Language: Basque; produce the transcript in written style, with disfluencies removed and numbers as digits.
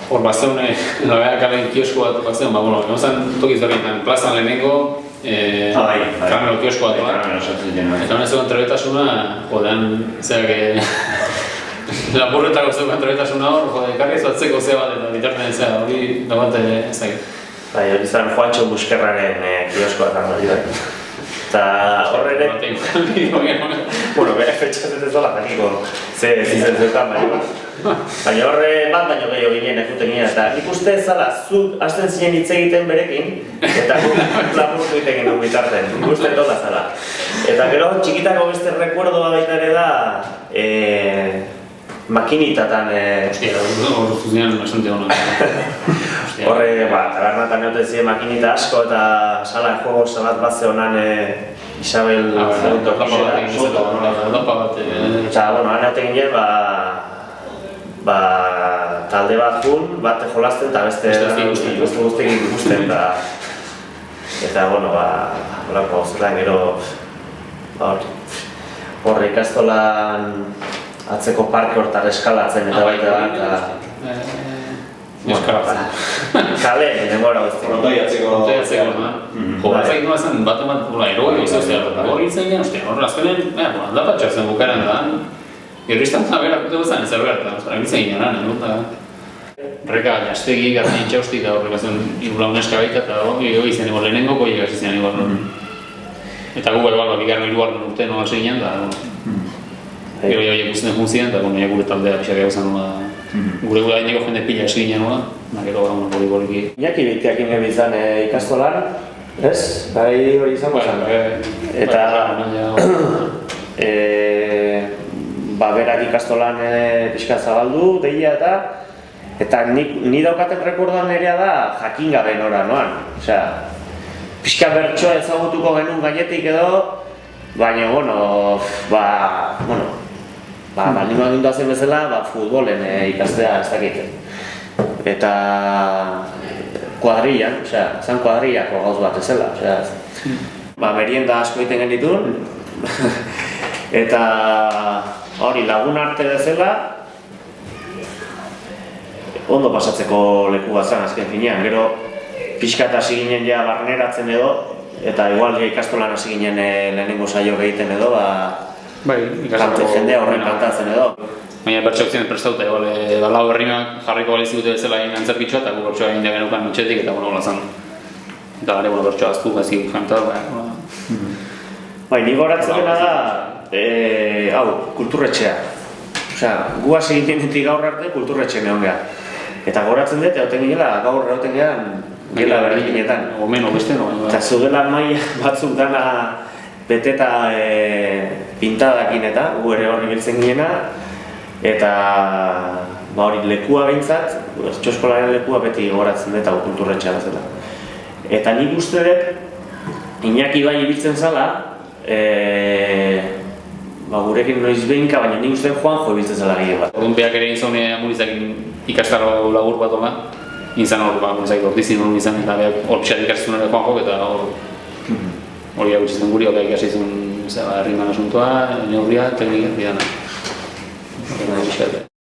hor bazen, labeak kalen kiosko bat bazen, bueno, egon zen tokiz horretan, plazan lehenengo, karamelo kiosko bat bat. Eta honen zegoen trebetasuna, jodean, zeak, lapurretako zegoen trebetasuna hor, jode, karriz batzeko zea bat eta bitarten zea, hori dagoate ezagit. Bai, hori zen Juancho Busquerraren kioskoa eta hori bai. Eta horre ere... Bueno, bere fetxatzen ez dola jakiko ze zizen zeukan, baina horre bat baino gehiago ginen ekuten ginen, eta nik uste zala, zuk hasten zinen hitz egiten berekin, eta guk lapurtu egiten genuen bitarten, nik uste dola zala. Eta gero txikitako beste rekuerdoa baita ere da, makinitatan... Hostia, hor zuzenean bastante hona. Horre, tabernatan egoten ziren makinita asko eta sala de juego salat bat zehonan Isabel Zeruto kisera. Eta, bueno, han egoten ginen, talde bat jun, bat jolasten eta beste guztekin ikusten. Eta, bueno, horako zelan gero, horre ikastolan atzeko parke hortar eskalatzen eta baita kale, denbora guzti. Frontoi atzeko. Jo, batzak noa zen, bat eroi izan zehar, hori itzen ginen, horre azkenen, aldapatxak zen bukaeran da, irristan da berak dut zen ezer behar, eta itzen ginen lan, Reka, jastegi, gartzen itxausti, eta horrek bazen irula uneska baita, eta hori izan egon lehenengo, koiek hasi zen egon. Eta gu ebalba, bigarren irugarren urte noa hasi ginen, gero joiek guztien funtzien, eta gure taldea pixak egozan nola, gure gaineko jende pila hasi ginen nola, gero hori. Iñaki Beitiak ingen bizan ikastolan, ez? Bai hori izango zen. Eta berak ikastolan pixka zabaldu, deia eta ni daukaten rekordoan nerea da jakin gabe nora noan. Osea, pixka bertsoa ezagutuko genuen gainetik edo, baina, nima gindu zen bezala, futbolen ikastea ez dakiten. Eta kuadrillan, zan kuadrillako gauz bat ezela. Merienda asko egiten genituen, eta hori lagun arte bezala, ondo pasatzeko leku bat zen azken finean. Gero pixkat hasi ginen ja barneratzen edo, eta igual ikastolan hasi ginen lehenengo saio egiten edo, jendea horren kantatzen edo. Baina bertxok ziren prestauta, lau berrimak jarriko balizikute bezala egin antzerkitxoa, eta gu bertxoa egin jagenukan mitxetik, eta hola zan. Eta gare bertxoa aztu gazik kantar, Ni goratzen dena da, kulturretxea. Gu hasi ginenetik gaur arte kulturretxean egon geha. Eta goratzen dut, egoten ginela, gaur egoten gehan gela berdinetan. Omen, obeste, no? Eta zugela maia batzuk dana beteta pintadakin eta gu ere horri biltzen ginena. Eta hori lekua behintzat, txoskolaren lekua beti goratzen dut hau kulturretxea bezala. Eta nik uste dut, Iñaki bai ibiltzen zala, gurekin noiz behinka, baina nik uste Juanjo ibiltzen zela gehien bat. Orduan beak ere izan amurizakin ikastaro lagur bat oma, izan hor ortizin hori izan, eta beak hor pixat ikastuzun ere Juanjok, eta hori hau izan guri, hori ikasi izan herriman asuntoa, neurria, teknika, bidana.